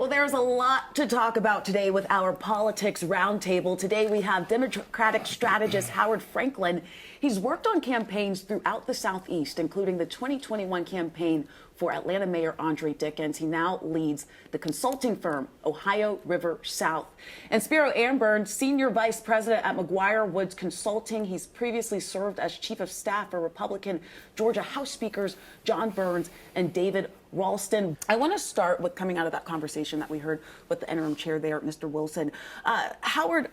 Well, there's a lot to talk about today with our politics roundtable. Today we have Democratic strategist Howard Franklin. He's worked on campaigns throughout the Southeast, including the 2021 campaign for Atlanta Mayor Andre Dickens. He now leads the consulting firm Ohio River South. And Spiro Amburn, Senior Vice President at McGuire Woods Consulting. He's previously served as Chief of Staff for Republican Georgia House Speakers John Burns and David Ralston. I want to start with coming out of that conversation that we heard with the interim chair there, Mr. Wilson. Howard,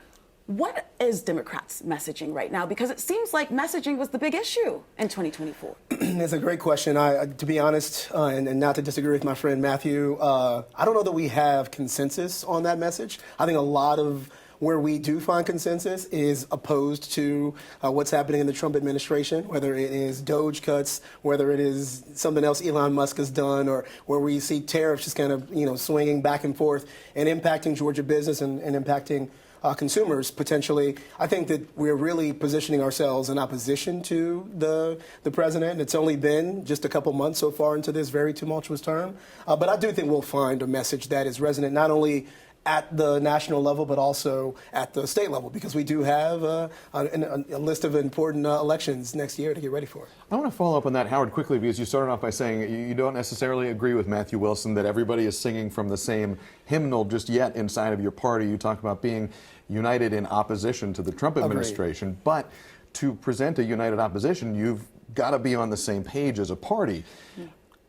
what is Democrats' messaging right now? Because it seems like messaging was the big issue in 2024. It's a great question. To be honest, and not to disagree with my friend Matthew, I don't know that we have consensus on that message. I think a lot of where we do find consensus is opposed to what's happening in the Trump administration, whether it is DOGE cuts, whether it is something else Elon Musk has done, or where we see tariffs just kind of, swinging back and forth and impacting Georgia business and impacting consumers potentially. I think that we're really positioning ourselves in opposition to the president. It's only been just a couple months so far into this very tumultuous term. But I do think we'll find a message that is resonant not only at the national level, but also at the state level, because we do have a list of important elections next year to get ready for. I want to follow up on that, Howard, quickly, because you started off by saying you don't necessarily agree with Matthew Wilson that everybody is singing from the same hymnal just yet inside of your party. You talk about being united in opposition to the Trump administration, Agreed. But to present a united opposition, you've got to be on the same page as a party. Yeah.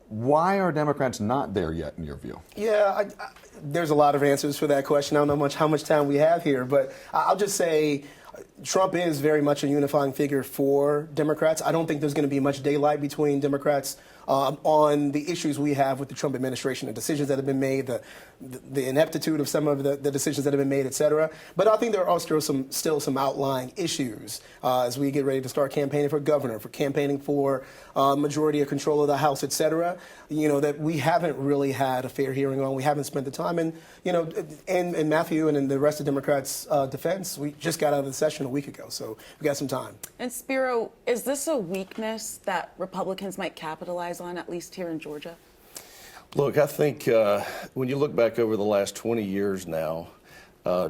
Why are Democrats not there yet, in your view? Yeah, there's a lot of answers for that question. I don't know how much time we have here, but I'll just say Trump is very much a unifying figure for Democrats. I don't think there's going to be much daylight between Democrats on the issues we have with the Trump administration, the decisions that have been made, the ineptitude of some of the decisions that have been made, et cetera. But I think there are still some outlying issues as we get ready to start campaigning for governor, for campaigning for majority of control of the House, et cetera, that we haven't really had a fair hearing on. We haven't spent the time. And, in Matthew and in the rest of Democrats' defense, we just got out of the session a week ago, so we got some time. And Spiro, is this a weakness that Republicans might capitalize on, at least here in Georgia? Look, I think when you look back over the last 20 years now,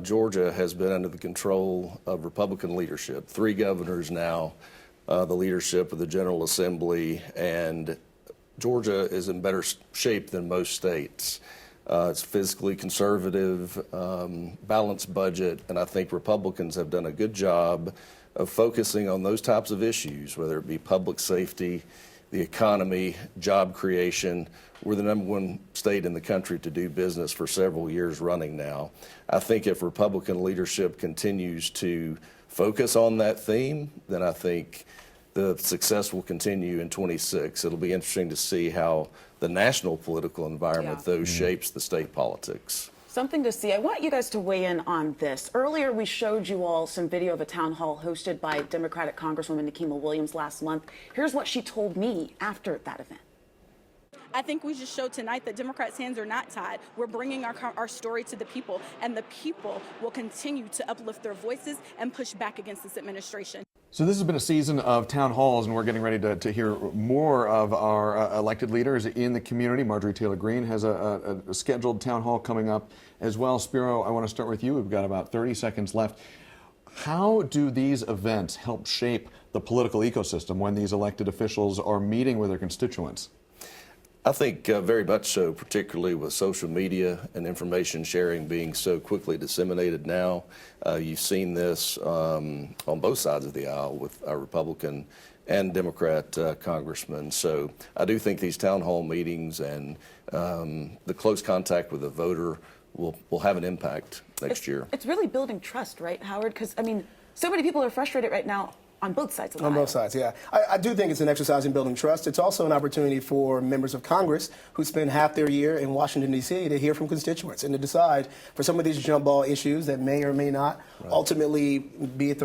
Georgia has been under the control of Republican leadership. 3 governors now, the leadership of the General Assembly, and Georgia is in better shape than most states. It's fiscally conservative, balanced budget, and I think Republicans have done a good job of focusing on those types of issues, whether it be public safety, the economy, job creation. We're the #1 state in the country to do business for several years running now. I think if Republican leadership continues to focus on that theme, then I think the success will continue in 26. It'll be interesting to see how the national political environment, though, shapes the state politics. Something to see. I want you guys to weigh in on this. Earlier, we showed you all some video of a town hall hosted by Democratic Congresswoman Nikema Williams last month. Here's what she told me after that event. I think we just showed tonight that Democrats' hands are not tied. We're bringing our story to the people, and the people will continue to uplift their voices and push back against this administration. So this has been a season of town halls, and we're getting ready to hear more of our elected leaders in the community. Marjorie Taylor Greene has a scheduled town hall coming up as well. Spiro, I want to start with you. We've got about 30 seconds left. How do these events help shape the political ecosystem when these elected officials are meeting with their constituents? I think very much so, particularly with social media and information sharing being so quickly disseminated now. You've seen this on both sides of the aisle with our Republican and Democrat congressmen. So I do think these town hall meetings and the close contact with the voter will have an impact next year. It's really building trust, right, Howard? Because, I mean, so many people are frustrated right now on both sides of the aisle. On both sides, yeah. I do think it's an exercise in building trust. It's also an opportunity for members of Congress who spend half their year in Washington, D.C. to hear from constituents and to decide for some of these jump ball issues that may or may not ultimately be at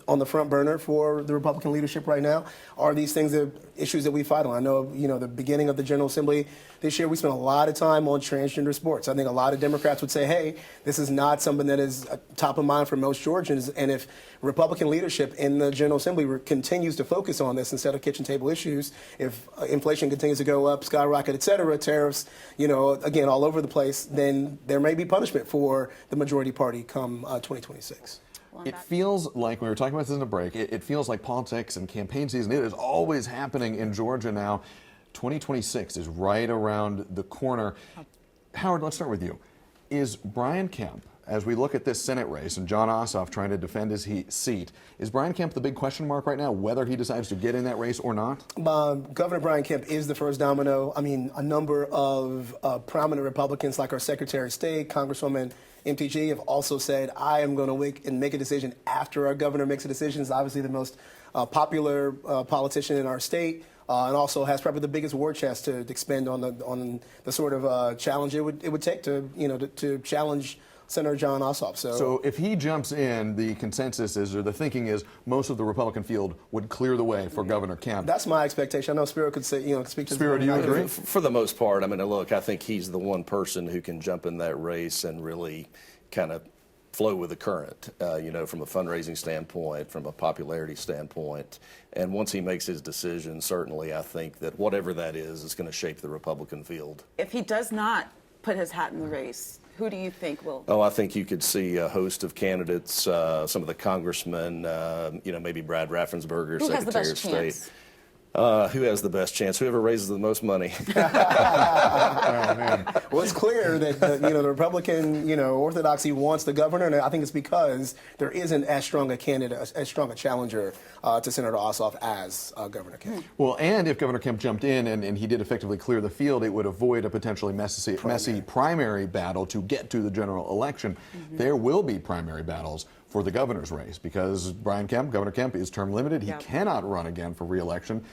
on the front burner for the Republican leadership right now. Are these things issues that we fight on? I know, the beginning of the General Assembly this year, we spent a lot of time on transgender sports. I think a lot of Democrats would say, hey, this is not something that is top of mind for most Georgians. And if Republican leadership in the General Assembly continues to focus on this instead of kitchen table issues, if inflation continues to go up, skyrocket, et cetera, tariffs, again, all over the place, then there may be punishment for the majority party come 2026. It feels like, we were talking about this in the break, it feels like politics and campaign season, it is always happening in Georgia now. 2026 is right around the corner. Howard, let's start with you. Is Brian Kemp, as we look at this Senate race and Jon Ossoff trying to defend his seat, is Brian Kemp the big question mark right now, whether he decides to get in that race or not? Governor Brian Kemp is the first domino. I mean, a number of prominent Republicans, like our Secretary of State, Congresswoman MTG, have also said, I am going to wait and make a decision after our governor makes a decision. He's obviously the most popular politician in our state. And also has probably the biggest war chest to expend on the sort of challenge it would take to challenge Senator Jon Ossoff. So if he jumps in, the consensus is, or the thinking is, most of the Republican field would clear the way for Governor Kemp. That's my expectation. I know Spiro could say, speak to Spiro, do you agree? For the most part, I mean, look, I think he's the one person who can jump in that race and really kind of flow with the current, from a fundraising standpoint, from a popularity standpoint. And once he makes his decision, certainly I think that whatever that is going to shape the Republican field. If he does not put his hat in the race, who do you think will? Oh, I think you could see a host of candidates, some of the congressmen, maybe Brad Raffensperger, Who has the Secretary of best State. chance? Who has the best chance? Whoever raises the most money. Well, it's clear that the Republican orthodoxy wants the governor, and I think it's because there isn't as strong a candidate, as strong a challenger to Senator Ossoff as Governor Kemp. Well, and if Governor Kemp jumped in and he did effectively clear the field, it would avoid a potentially messy primary battle to get to the general election. There will be primary battles for the governor's race because Governor Kemp is term limited. He cannot run again for re-election.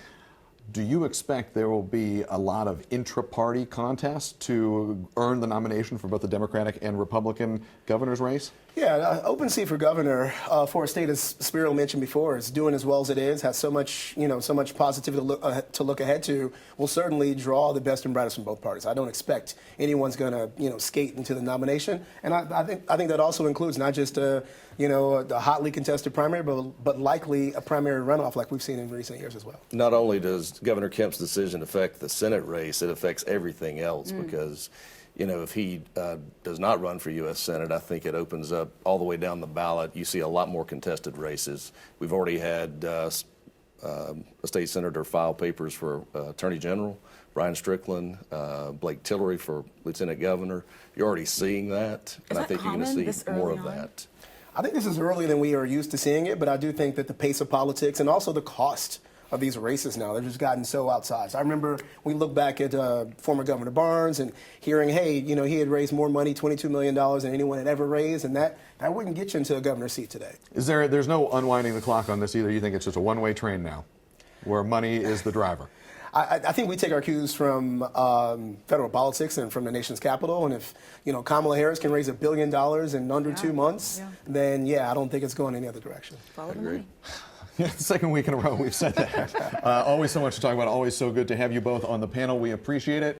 Do you expect there will be a lot of intra-party contests to earn the nomination for both the Democratic and Republican governor's race? Yeah, open seat for governor for a state, as Spiro mentioned before, is doing as well as it is, has so much positivity to look ahead to, will certainly draw the best and brightest from both parties. I don't expect anyone's going to skate into the nomination, and I think that also includes not just a hotly contested primary, but likely a primary runoff like we've seen in recent years as well. Not only does Governor Kemp's decision affect the Senate race, it affects everything else because, if he does not run for U.S. Senate, I think it opens up all the way down the ballot. You see a lot more contested races. We've already had a state senator file papers for Attorney General, Brian Strickland, Blake Tillery for Lieutenant Governor. You're already seeing that, and I think you're going to see more of that. I think this is earlier than we are used to seeing it, but I do think that the pace of politics and also the cost of these races now, they've just gotten so outsized. I remember we look back at former Governor Barnes and hearing, hey, he had raised more money, $22 million, than anyone had ever raised, and that wouldn't get you into a governor's seat today. There's no unwinding the clock on this either? You think it's just a one-way train now, where money is the driver? I think we take our cues from federal politics and from the nation's capital. And if Kamala Harris can raise $1 billion in under 2 months, then I don't think it's going any other direction. Follow the money. Yeah, second week in a row we've said that. Always so much to talk about. Always so good to have you both on the panel. We appreciate it.